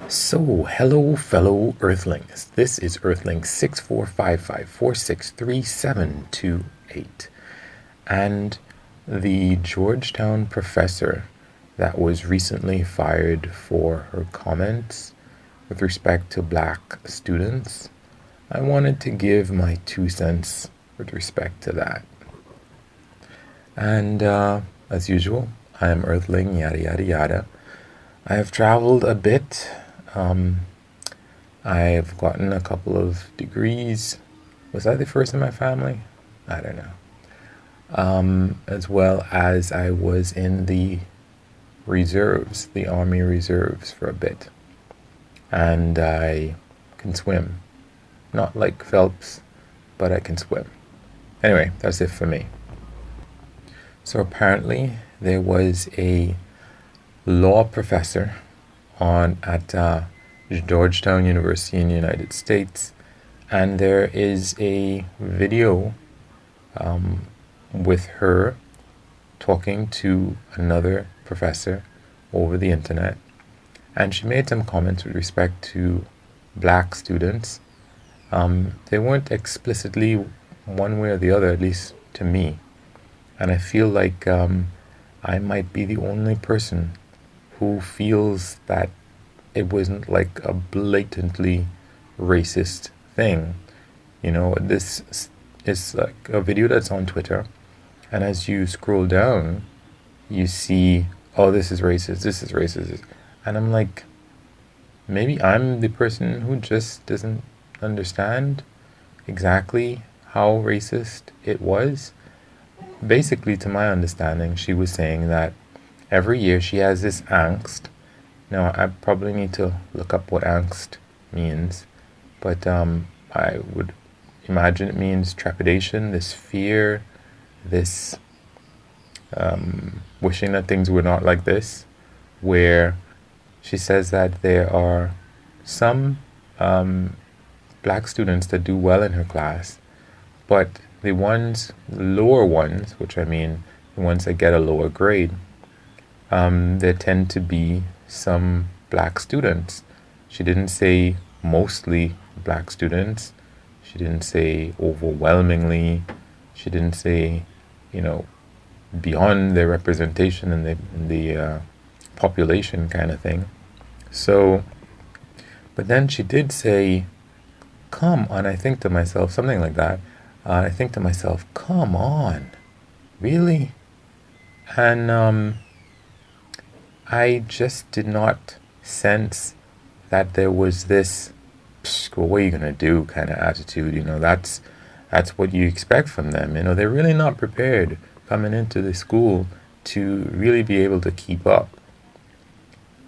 So, hello, fellow Earthlings. This is Earthling 6455463728. And the Georgetown professor that was recently fired for her comments with respect to black students, I wanted to give my 2 cents with respect to that. And as usual, I am Earthling, yada yada yada. I have traveled a bit. I've gotten a couple of degrees. Was I the first in my family? I don't know. As well as I was in the reserves, the Army Reserves, for a bit. And I can swim. Not like Phelps, but I can swim. Anyway, that's it for me. So apparently there was a law professor at Georgetown University in the United States, and there is a video with her talking to another professor over the internet, and she made some comments with respect to black students. They weren't explicitly one way or the other, at least to me, and I feel like I might be the only person who feels that it wasn't like a blatantly racist thing. This is like a video that's on Twitter, and as you scroll down, you see, oh, this is racist, this is racist. And I'm like, maybe I'm the person who just doesn't understand exactly how racist it was. Basically, to my understanding, she was saying that every year she has this angst. Now, I probably need to look up what angst means, but I would imagine it means trepidation, this fear, this wishing that things were not like this, where she says that there are some black students that do well in her class, but the lower ones, which I mean the ones that get a lower grade, there tend to be some black students. She didn't say mostly black students. She didn't say overwhelmingly. She didn't say, beyond their representation in the population kind of thing. So, but then she did say, come on, I think to myself, something like that. I think to myself, come on, really? And I just did not sense that there was this, well, what are you going to do kind of attitude. That's what you expect from them. They're really not prepared coming into the school to really be able to keep up.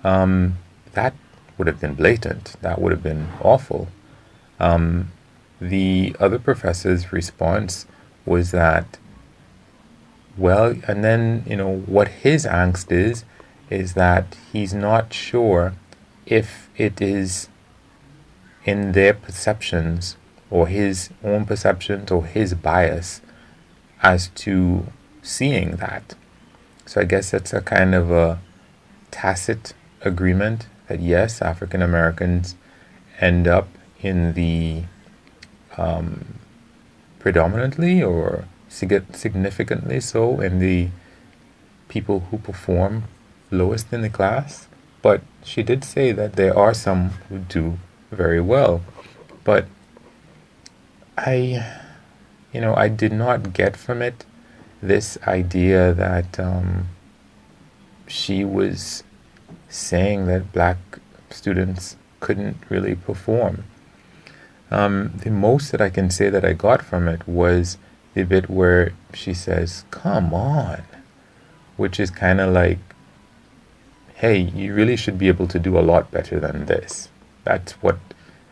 That would have been blatant. That would have been awful. The other professor's response was that, well, and then, what his angst is that he's not sure if it is in their perceptions or his own perceptions or his bias as to seeing that. So I guess that's a kind of a tacit agreement that yes, African Americans end up in the predominantly or significantly so in the people who perform lowest in the class. But she did say that there are some who do very well. But I did not get from it this idea that she was saying that black students couldn't really perform. The most that I can say that I got from it was the bit where she says, come on, which is kind of like, hey, you really should be able to do a lot better than this. That's what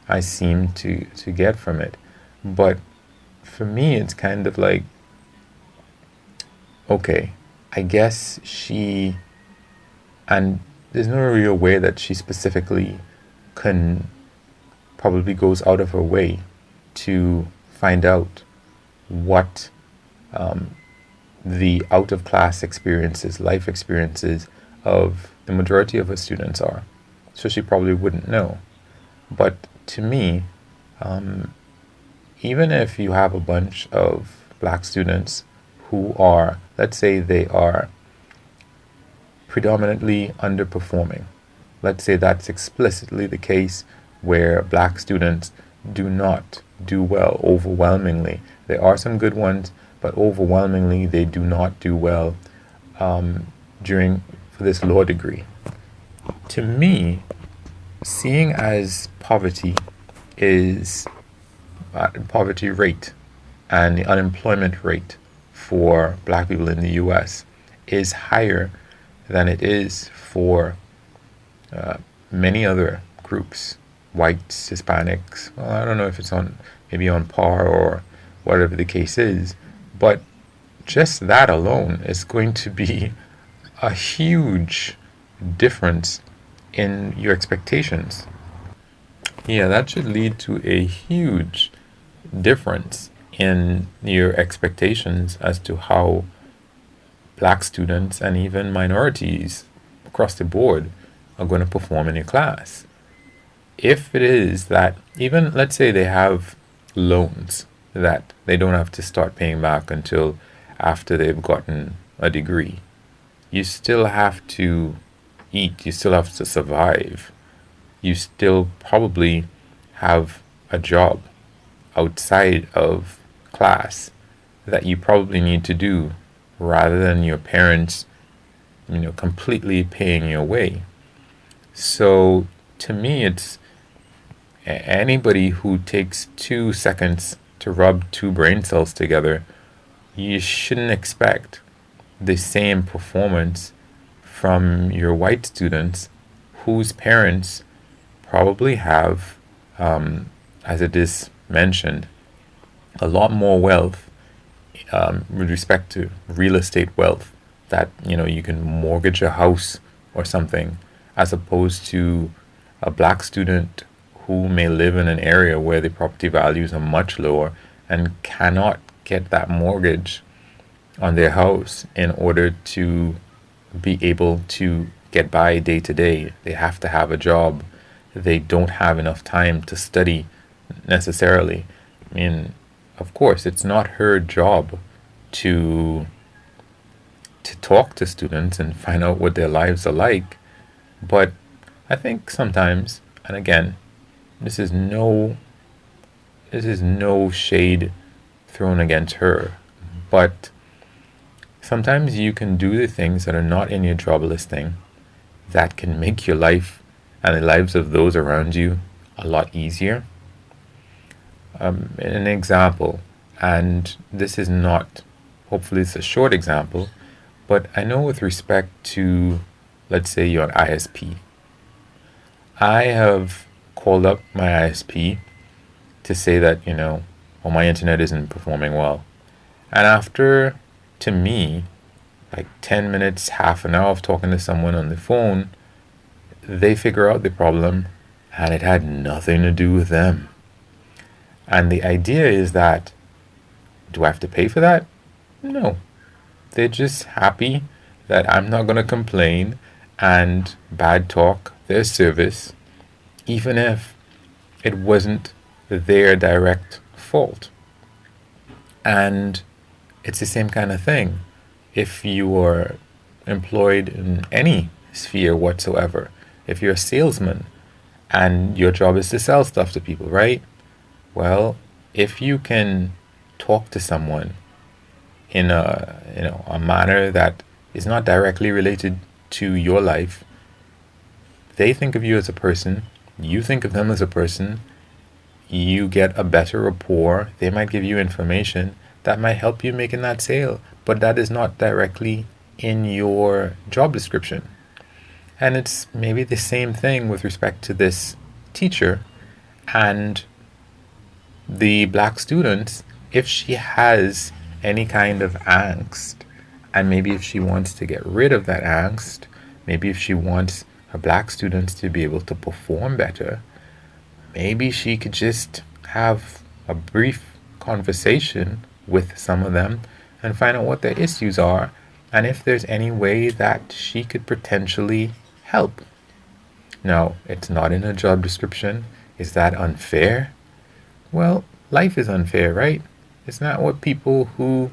I seem to get from it. But for me, it's kind of like, okay, I guess and there's no real way that she specifically probably goes out of her way to find out what the out-of-class experiences, life experiences of the majority of her students are. so she probably wouldn't know. But to me, even if you have a bunch of black students who are, let's say they are predominantly underperforming, let's say that's explicitly the case where black students do not do well overwhelmingly. There are some good ones, but overwhelmingly they do not do well during for this law degree. To me, seeing as is poverty rate and the unemployment rate for black people in the US is higher than it is for many other groups, whites, Hispanics. Well, I don't know if it's maybe on par or whatever the case is, but just that alone is going to be a huge difference in your expectations. Yeah, that should lead to a huge difference in your expectations as to how black students and even minorities across the board are going to perform in your class. If it is that, even let's say they have loans that they don't have to start paying back until after they've gotten a degree, you still have to eat, you still have to survive. You still probably have a job outside of class that you probably need to do rather than your parents, completely paying your way. So to me, it's anybody who takes 2 seconds to rub two brain cells together, you shouldn't expect the same performance from your white students whose parents probably have, as it is mentioned, a lot more wealth with respect to real estate wealth that you can mortgage a house or something, as opposed to a black student who may live in an area where the property values are much lower and cannot get that mortgage on their house in order to be able to get by day to day. They have to have a job. They don't have enough time to study necessarily. I mean, of course, it's not her job to talk to students and find out what their lives are like. But I think sometimes, and again, this is no shade thrown against her, but sometimes you can do the things that are not in your job listing that can make your life and the lives of those around you a lot easier. An example, and this is not, hopefully it's a short example, but I know with respect to, let's say you're an ISP. I have called up my ISP to say that, my internet isn't performing well. And after, to me, like 10 minutes, half an hour of talking to someone on the phone, they figure out the problem and it had nothing to do with them. And the idea is that, do I have to pay for that? No. They're just happy that I'm not going to complain and bad talk their service, even if it wasn't their direct fault. And it's the same kind of thing. If you are employed in any sphere whatsoever, if you're a salesman and your job is to sell stuff to people, right? Well, if you can talk to someone in a manner that is not directly related to your life, they think of you as a person, you think of them as a person, you get a better rapport, they might give you information that might help you making that sale, but that is not directly in your job description. And it's maybe the same thing with respect to this teacher and the black students. If she has any kind of angst, and maybe if she wants to get rid of that angst, maybe if she wants her black students to be able to perform better, maybe she could just have a brief conversation with some of them and find out what their issues are and if there's any way that she could potentially help. Now, it's not in a job description. Is that unfair? Well, life is unfair, right? It's not what people who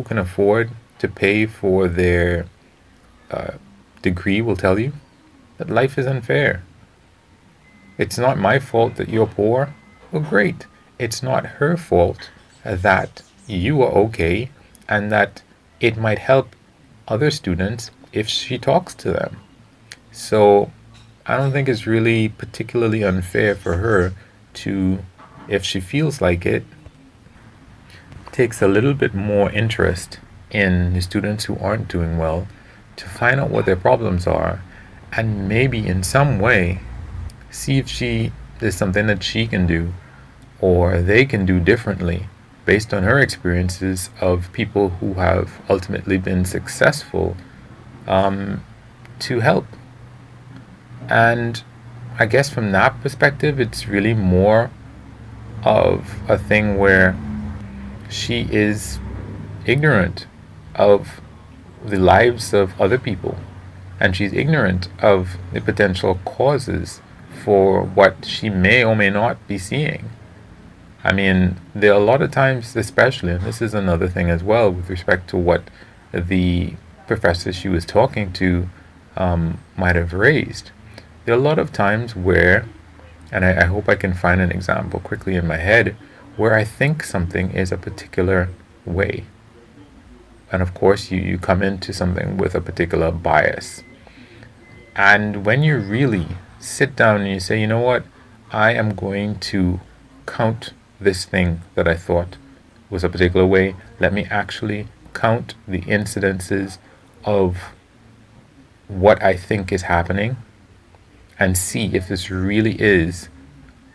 can afford to pay for their uh, degree will tell you. That life is unfair. It's not my fault that you're poor. Well, great. It's not her fault that you are okay and that it might help other students if she talks to them. So I don't think it's really particularly unfair for her to, if she feels like it, takes a little bit more interest in the students who aren't doing well to find out what their problems are and maybe in some way see if there's something that she can do or they can do differently based on her experiences of people who have ultimately been successful, to help. And I guess from that perspective, it's really more of a thing where she is ignorant of the lives of other people and she's ignorant of the potential causes for what she may or may not be seeing. I mean, there are a lot of times, especially, and this is another thing as well with respect to what the professor she was talking to might have raised. There are a lot of times where, and I hope I can find an example quickly in my head, where I think something is a particular way. And of course, you come into something with a particular bias. And when you really sit down and you say, you know what, I am going to count this thing that I thought was a particular way. Let me actually count the incidences of what I think is happening and see if this really is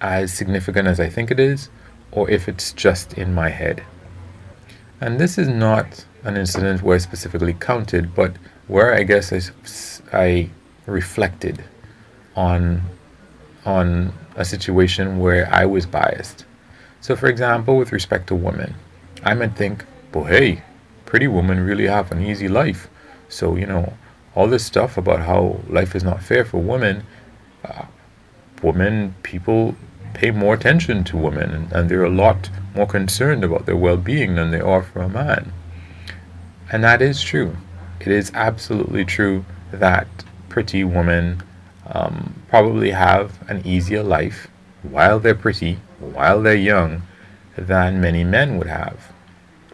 as significant as I think it is, or if it's just in my head. And this is not an incident where I specifically counted, but where I guess I reflected on a situation where I was biased. So, for example, with respect to women, I might think, well, hey, pretty women really have an easy life. So, all this stuff about how life is not fair for women, people pay more attention to women and they're a lot more concerned about their well-being than they are for a man. And that is true. It is absolutely true that pretty women probably have an easier life while they're pretty, while they're young, than many men would have.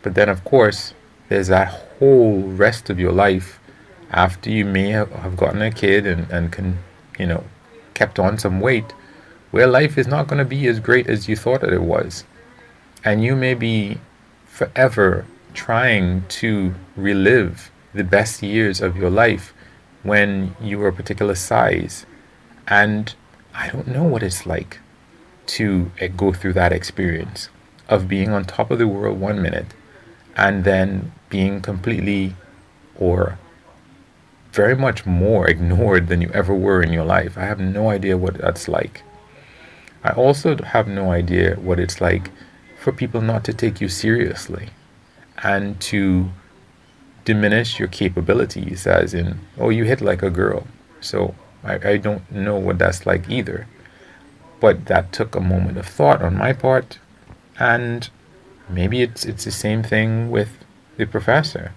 But then, of course, there's that whole rest of your life after you may have gotten a kid and can, kept on some weight, where life is not going to be as great as you thought that it was. And you may be forever trying to relive the best years of your life when you were a particular size. And I don't know what it's like to go through that experience of being on top of the world 1 minute and then being completely or very much more ignored than you ever were in your life. I have no idea what that's like. I also have no idea what it's like for people not to take you seriously and to diminish your capabilities, as in, oh, you hit like a girl. So I don't know what that's like either. But that took a moment of thought on my part, and maybe it's the same thing with the professor.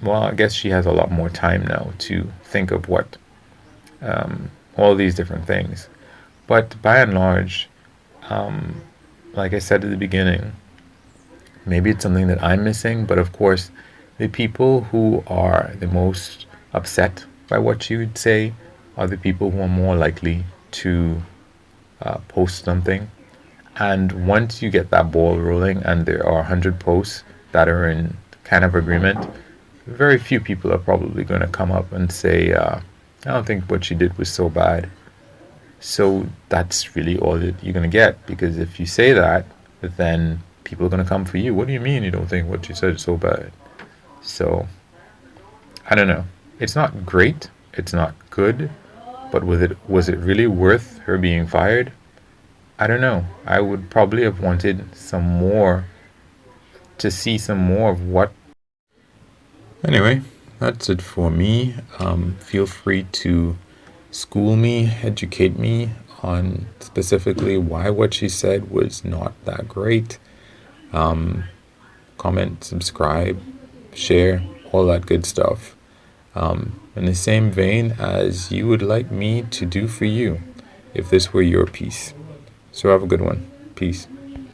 Well, I guess she has a lot more time now to think of what all these different things. But by and large, like I said at the beginning, maybe it's something that I'm missing, but of course, the people who are the most upset by what you would say are the people who are more likely to post something. And once you get that ball rolling and there are 100 posts that are in kind of agreement, very few people are probably going to come up and say, I don't think what you did was so bad. So that's really all that you're going to get, because if you say that, then people are going to come for you. What do you mean you don't think what you said is so bad? So, I don't know. It's not great. It's not good. But was it really worth her being fired? I don't know. I would probably have wanted to see some more of what. Anyway, that's it for me. Feel free to school me, educate me on specifically why what she said was not that great. Comment, subscribe, share, all that good stuff. In the same vein as you would like me to do for you if this were your piece. So have a good one. Peace.